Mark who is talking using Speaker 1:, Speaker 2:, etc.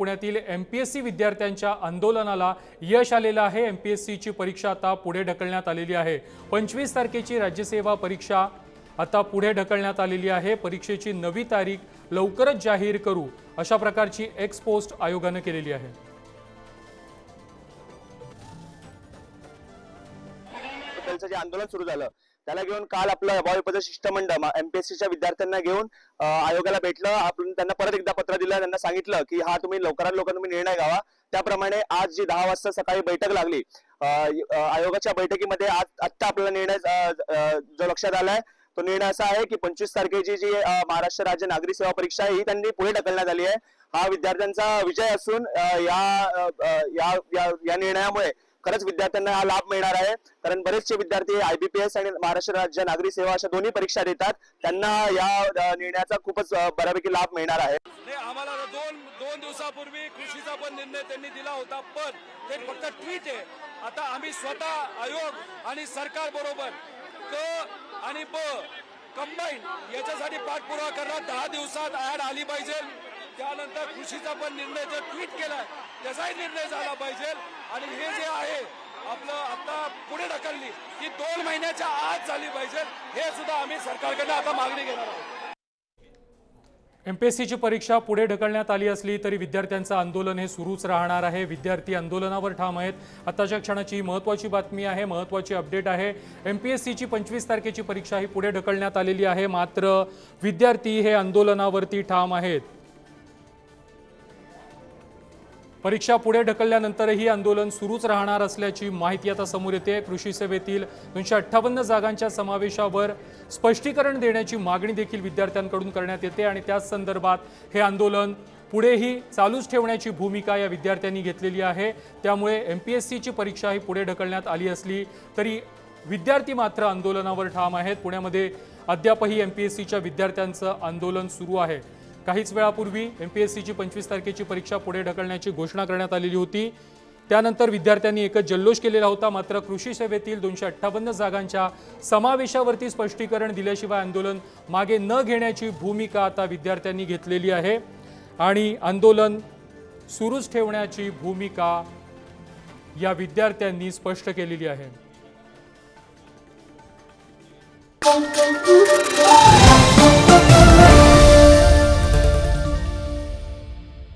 Speaker 1: पुण्यातील एमपीएससी विद्यार्थ्यांच्या आंदोलनाला यश आलेलं आहे। एमपीएससीची परीक्षा आता पुढे ढकलण्यात आलेली आहे। 25 तारखेची राज्यसेवा परीक्षा आता पुढे ढकलण्यात आलेली आहे। परीक्षेची नवी तारीख लवकरच जाहीर करू अशा प्रकारची एक्स पोस्ट आयोगाने केलेली आहे।
Speaker 2: जे आंदोलन सुरू झालं त्याला घेऊन काल आपलं अभाविपद शिष्टमंडळ एमपीएससीच्या विद्यार्थ्यांना घेऊन आयोगाला भेटलं। आपण त्यांना परत एकदा पत्र दिलं, त्यांना सांगितलं की हा तुम्ही लवकरात लवकर तुम्ही निर्णय घ्यावा। त्याप्रमाणे आज जी 10 वाजता सकाळी बैठक लागली आयोगाच्या बैठकीमध्ये आत्ता आपला निर्णय जो लक्षात आलाय तो निर्णय असा आहे की 25 तारखेची जी महाराष्ट्र राज्य नागरी सेवा परीक्षा आहे ही त्यांनी पुढे ढकलण्यात आली आहे। हा विद्यार्थ्यांचा विजय असून या निर्णयामुळे खरंच विद्यार्थ्यांना हा लाभ मिळणार आहे। कारण बरेचसे विद्यार्थी आयबीपीएस आणि महाराष्ट्र राज्य नागरी सेवा अशा दोन्ही परीक्षा देतात, त्यांना या निर्णयाचा खूपच बऱ्यापैकी लाभ मिळणार आहे।
Speaker 3: आम्हाला दोन दिवसापूर्वी कृषीचा पण निर्णय त्यांनी दिला होता, पण ते फक्त ट्वीट आहे। आता आम्ही स्वतः आयोग आणि सरकार बरोबर क आणि ब कंबाईन याच्यासाठी पाठपुरावा करणार। 10 दिवसात ऍड आली पाहिजे। त्यानंतर कृषीचा पण निर्णय जो ट्वीट केलाय त्याचाही निर्णय झाला पाहिजे। आणि हे जे आहे आपलं आता पुढे ढकलली की 2 महिन्याच्या आत झाली पाहिजे, हे सुद्धा आम्ही सरकारकडे आता मागणी घेणार आहोत।
Speaker 1: एमपीएससीची परीक्षा पुढे ढकलण्यात आली असली तरी विद्यार्थ्यांचं आंदोलन हे सुरूच राहणार आहे। विद्यार्थी आंदोलनावर ठाम आहेत। आताच्या क्षणाची महत्त्वाची बातमी आहे, महत्त्वाची अपडेट आहे। एमपीएससीची 25 तारखेची परीक्षा ही पुढे ढकलण्यात आलेली आहे, मात्र विद्यार्थी हे आंदोलनावरती ठाम आहेत। परीक्षा पुढे ढकलल्यानंतरही आंदोलन सुरूच राहणार असल्याची माहिती आता समोर येते। कृषी सेवेतील 258 जागांच्या समावेशावर स्पष्टीकरण देण्याची मागणी देखील विद्यार्थ्यांकडून करण्यात येते आणि त्याच संदर्भात हे आंदोलन पुढेही चालूच ठेवण्याची भूमिका या विद्यार्थ्यांनी घेतलेली आहे। त्यामुळे एमपीएससीची परीक्षा ही पुढे ढकलण्यात आली असली तरी विद्यार्थी मात्र आंदोलनावर ठाम आहेत। पुण्यामध्ये अद्यापही एमपीएससीच्या विद्यार्थ्यांचं आंदोलन सुरू आहे। काहीच वेळापूर्वी एमपीएससीची 25 तारखेची परीक्षा पुढे ढकलण्याची घोषणा करण्यात आलेली होती। त्यानंतर विद्यार्थ्यांनी एकच जल्लोष केलेला होता, मात्र कृषी सेवेतील 258 जागांच्या समावेशावरती स्पष्टीकरण दिल्याशिवाय आंदोलन मागे न घेण्याची भूमिका आता विद्यार्थ्यांनी घेतलेली आहे आणि आंदोलन सुरूच ठेवण्याची भूमिका या विद्यार्थ्यांनी स्पष्ट केलेली आहे।